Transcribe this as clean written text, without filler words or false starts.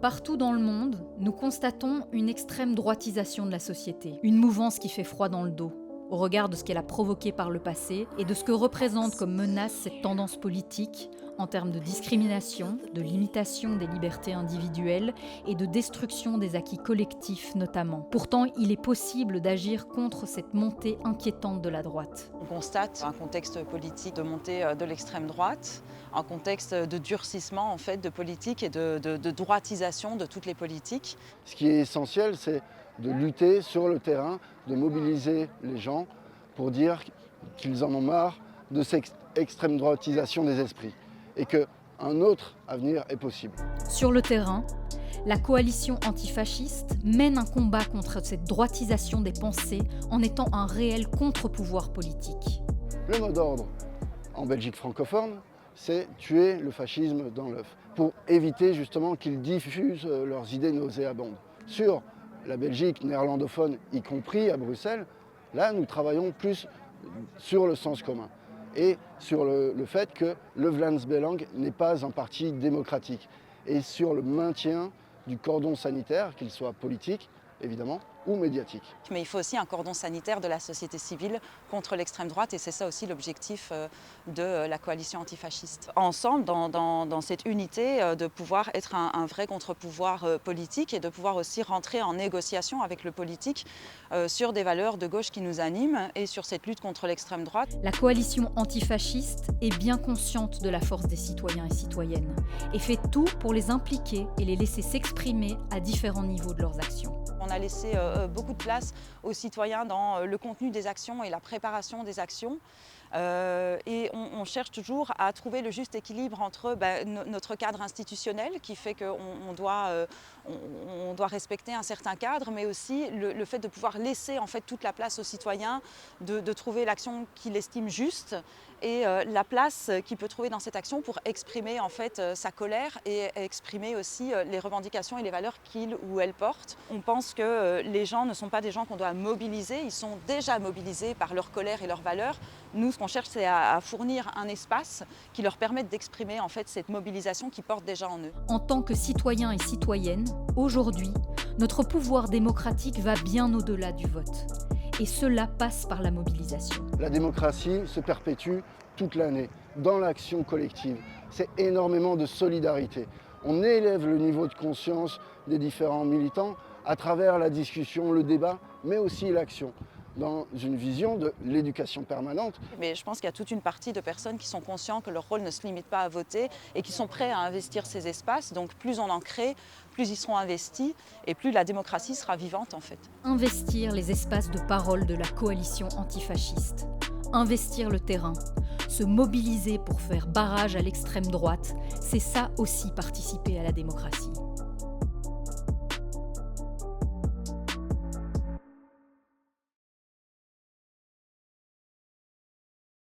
Partout dans le monde, nous constatons une extrême droitisation de la société, une mouvance qui fait froid dans le dos, au regard de ce qu'elle a provoqué par le passé et de ce que représente comme menace cette tendance politique en termes de discrimination, de limitation des libertés individuelles et de destruction des acquis collectifs notamment. Pourtant, il est possible d'agir contre cette montée inquiétante de la droite. On constate un contexte politique de montée de l'extrême droite, un contexte de durcissement en fait, de politique et de droitisation de toutes les politiques. Ce qui est essentiel, c'est de lutter sur le terrain, de mobiliser les gens pour dire qu'ils en ont marre de cette extrême droitisation des esprits et qu'un autre avenir est possible. Sur le terrain, la coalition antifasciste mène un combat contre cette droitisation des pensées en étant un réel contre-pouvoir politique. Le mot d'ordre en Belgique francophone, c'est tuer le fascisme dans l'œuf, pour éviter justement qu'ils diffusent leurs idées nauséabondes. Sur la Belgique néerlandophone, y compris à Bruxelles, là nous travaillons plus sur le sens commun et sur le fait que le Vlaams Belang n'est pas un parti démocratique et sur le maintien du cordon sanitaire, qu'il soit politique évidemment, ou médiatique. Mais il faut aussi un cordon sanitaire de la société civile contre l'extrême droite et c'est ça aussi l'objectif de la coalition antifasciste. Ensemble, dans cette unité, de pouvoir être un vrai contre-pouvoir politique et de pouvoir aussi rentrer en négociation avec le politique sur des valeurs de gauche qui nous animent et sur cette lutte contre l'extrême droite. La coalition antifasciste est bien consciente de la force des citoyens et citoyennes et fait tout pour les impliquer et les laisser s'exprimer à différents niveaux de leurs actions. On a laissé beaucoup de place aux citoyens dans le contenu des actions et la préparation des actions. Et on cherche toujours à trouver le juste équilibre entre notre cadre institutionnel qui fait qu'on doit respecter un certain cadre, mais aussi le fait de pouvoir laisser en fait toute la place aux citoyens, de trouver l'action qu'il estime juste et la place qu'il peut trouver dans cette action pour exprimer en fait sa colère et exprimer aussi les revendications et les valeurs qu'il ou elle porte. On pense que les gens ne sont pas des gens qu'on doit mobiliser, ils sont déjà mobilisés par leur colère et leurs valeurs. Nous, ce qu'on cherche, c'est à fournir un espace qui leur permette d'exprimer en fait cette mobilisation qu'ils portent déjà en eux. En tant que citoyens et citoyennes, aujourd'hui, notre pouvoir démocratique va bien au-delà du vote. Et cela passe par la mobilisation. La démocratie se perpétue toute l'année, dans l'action collective. C'est énormément de solidarité. On élève le niveau de conscience des différents militants à travers la discussion, le débat, mais aussi l'action, dans une vision de l'éducation permanente. Mais je pense qu'il y a toute une partie de personnes qui sont conscients que leur rôle ne se limite pas à voter et qui sont prêts à investir ces espaces. Donc plus on en crée, plus ils seront investis et plus la démocratie sera vivante en fait. Investir les espaces de parole de la coalition antifasciste. Investir le terrain. Se mobiliser pour faire barrage à l'extrême droite, c'est ça aussi participer à la démocratie.